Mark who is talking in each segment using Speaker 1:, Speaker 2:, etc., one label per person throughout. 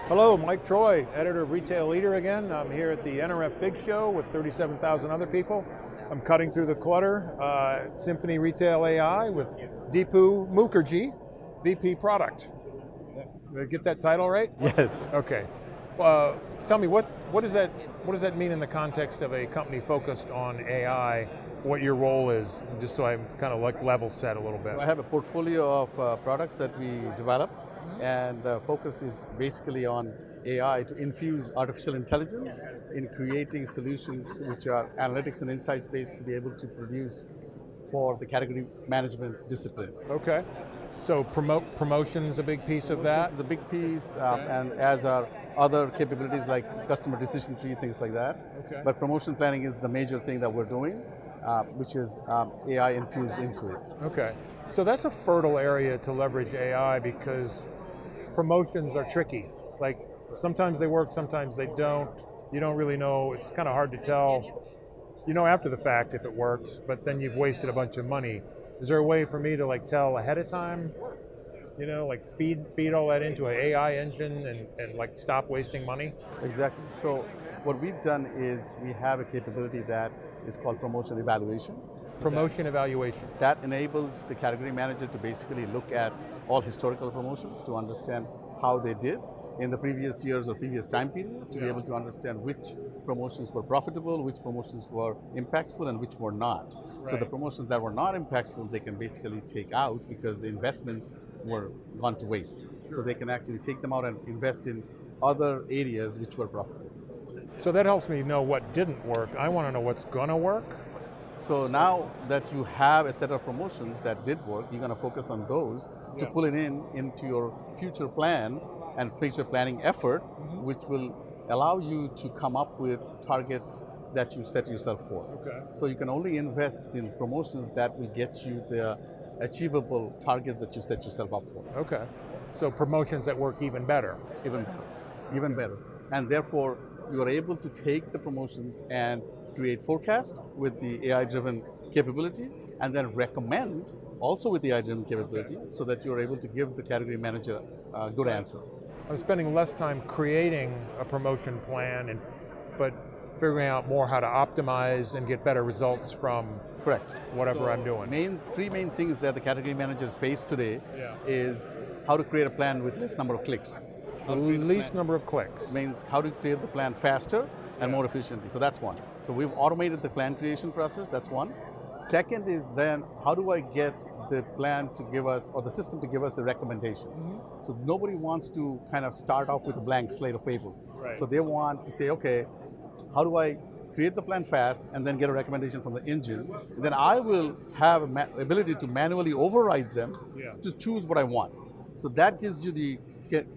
Speaker 1: Hello, Mike Troy, editor of Retail Leader again. I'm here at the NRF Big Show with 37,000 other people. I'm cutting through the clutter, Symphony Retail AI with Dipu Mukerjee, VP Product. Did I get that title right?
Speaker 2: Yes.
Speaker 1: Okay. Tell me, what does that mean in the context of a company focused on AI, what your role is, just so I'm kind of like level set a little bit.
Speaker 2: I have a portfolio of products that we develop, and the focus is basically on AI to infuse artificial intelligence in creating solutions which are analytics and insights based to be able to produce for the category management discipline.
Speaker 1: Okay. So promotion's a big piece of that?
Speaker 2: It's a big piece, and as are other capabilities like customer decision tree, things like that.
Speaker 1: Okay.
Speaker 2: But promotion planning is the major thing that we're doing, which is AI infused into it.
Speaker 1: Okay. So that's a fertile area to leverage AI because promotions are tricky. Like sometimes they work, sometimes they don't. You don't really know, it's kind of hard to tell. You know after the fact if it worked, but then you've wasted a bunch of money. Is there a way for me to like tell ahead of time? You know, like feed all that into an AI engine and like stop wasting money?
Speaker 2: Exactly. So what we've done is we have a capability that is called promotion evaluation.
Speaker 1: Promotion evaluation.
Speaker 2: That enables the category manager to basically look at all historical promotions to understand how they did in the previous years or previous time period, to be able to understand which promotions were profitable, which promotions were impactful, and which were not. Right. So the promotions that were not impactful, they can basically take out because the investments were gone to waste. Sure. So they can actually take them out and invest in other areas which were profitable.
Speaker 1: So that helps me know what didn't work. I want to know what's going to work.
Speaker 2: So now that you have a set of promotions that did work, you're going to focus on those to pull it into your future plan and future planning effort, which will allow you to come up with targets that you set yourself for.
Speaker 1: Okay.
Speaker 2: So you can only invest in promotions that will get you the achievable target that you set yourself up for.
Speaker 1: Okay. So promotions that work even better.
Speaker 2: Even better. Even better. And therefore, you are able to take the promotions and create forecast with the AI-driven capability, and then recommend also with the AI-driven capability, so that you're able to give the category manager a good answer.
Speaker 1: I'm spending less time creating a promotion plan, but figuring out more how to optimize and get better results from
Speaker 2: correct
Speaker 1: whatever I'm doing.
Speaker 2: Three main things that the category managers face today is how to create a plan with less number of clicks.
Speaker 1: The least number of clicks.
Speaker 2: Means how to create the plan faster and more efficiently. So that's one. So we've automated the plan creation process, that's one. Second is then, how do I get the plan to give us, or the system to give us a recommendation? So nobody wants to kind of start off with a blank slate of paper. Right. So they want to say, okay, how do I create the plan fast and then get a recommendation from the engine? And then I will have an ability to manually override them to choose what I want. So that gives you the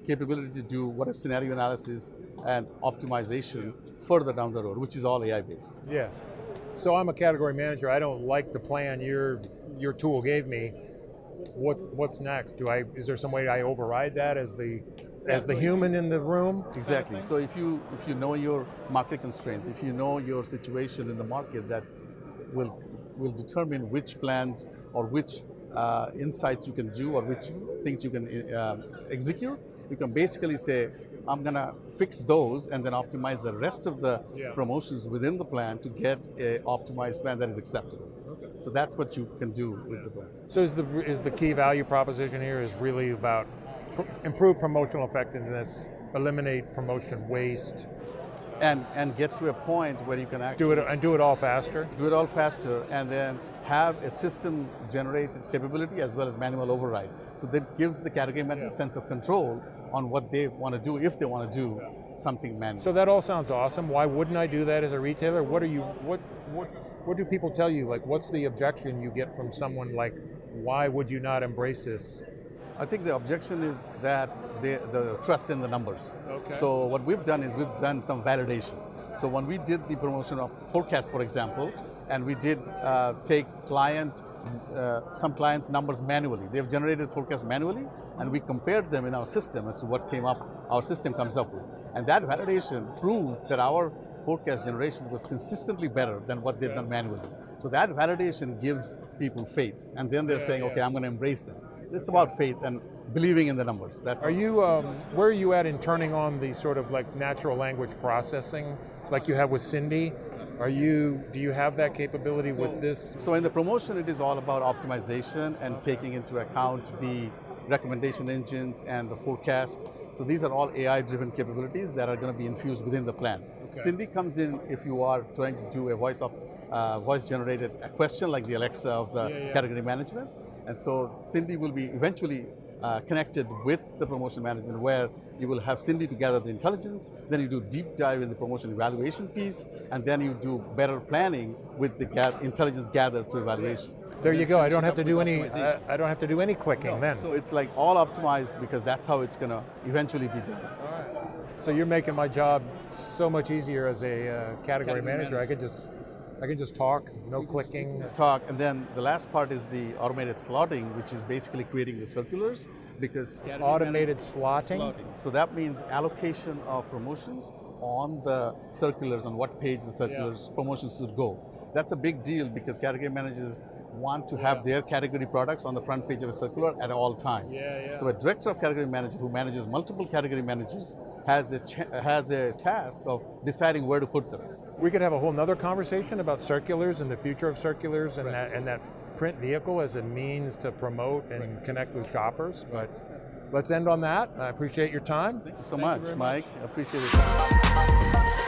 Speaker 2: capability to do what if scenario analysis and optimization further down the road, which is all AI based.
Speaker 1: Yeah. So I'm a category manager. I don't like the plan your tool gave me. What's next? Is there some way I override that as the human in the room?
Speaker 2: Exactly. So if you know your market constraints, if you know your situation in the market, that will determine which plans or which insights you can do or which things you can execute. You can basically say, I'm going to fix those and then optimize the rest of the promotions within the plan to get an optimized plan that is acceptable. Okay. So that's what you can do with the plan.
Speaker 1: So is the key value proposition here is really about improve promotional effectiveness, eliminate promotion waste,
Speaker 2: and get to a point where you can actually
Speaker 1: do it all faster.
Speaker 2: Do it all faster, and then have a system generated capability as well as manual override. So that gives the category manager a sense of control on what they want to do, if they want to do something manual.
Speaker 1: So that all sounds awesome. Why wouldn't I do that as a retailer? What do people tell you? Like, what's the objection you get from someone like, why would you not embrace this?
Speaker 2: I think the objection is that the trust in the numbers.
Speaker 1: Okay.
Speaker 2: So what we've done is we've done some validation. So when we did the promotion of forecast, for example, and we did take some clients' numbers manually. They've generated forecasts manually, and we compared them in our system as to what our system comes up with. And that validation proved that our forecast generation was consistently better than what they've done manually. So that validation gives people faith, and then they're saying, okay, I'm going to embrace that. It's about faith and believing in the numbers. That's
Speaker 1: Are
Speaker 2: all.
Speaker 1: you, where are you at in turning on the sort of like natural language processing like you have with Cindy? Do you have that capability with this?
Speaker 2: So in the promotion, it is all about optimization and taking into account the recommendation engines and the forecast. So these are all AI-driven capabilities that are going to be infused within the plan.
Speaker 1: Okay.
Speaker 2: Cindy comes in if you are trying to do a voice-generated question like the Alexa of the category management. And so Cindy will be eventually connected with the promotion management, where you will have Cindy to gather the intelligence, then you do deep dive in the promotion evaluation piece, and then you do better planning with the intelligence gathered to evaluation.
Speaker 1: There you go. I don't have to do any. I don't have to do any clicking then.
Speaker 2: So it's like all optimized, because that's how it's going to eventually be done.
Speaker 1: So you're making my job so much easier as a category manager. I can just talk, no clicking.
Speaker 2: Just talk, and then the last part is the automated slotting, which is basically creating the circulars, because
Speaker 1: Automated slotting.
Speaker 2: So that means allocation of promotions on the circulars, on what page the circulars promotions should go. That's a big deal, because category managers want to have their category products on the front page of a circular at all times. So a director of category management who manages multiple category managers has a task of deciding where to put them.
Speaker 1: We could have a whole nother conversation about circulars and the future of circulars and that print vehicle as a means to promote and connect with shoppers. But let's end on that. I appreciate your time.
Speaker 2: Thank you so much, Mike. I appreciate it.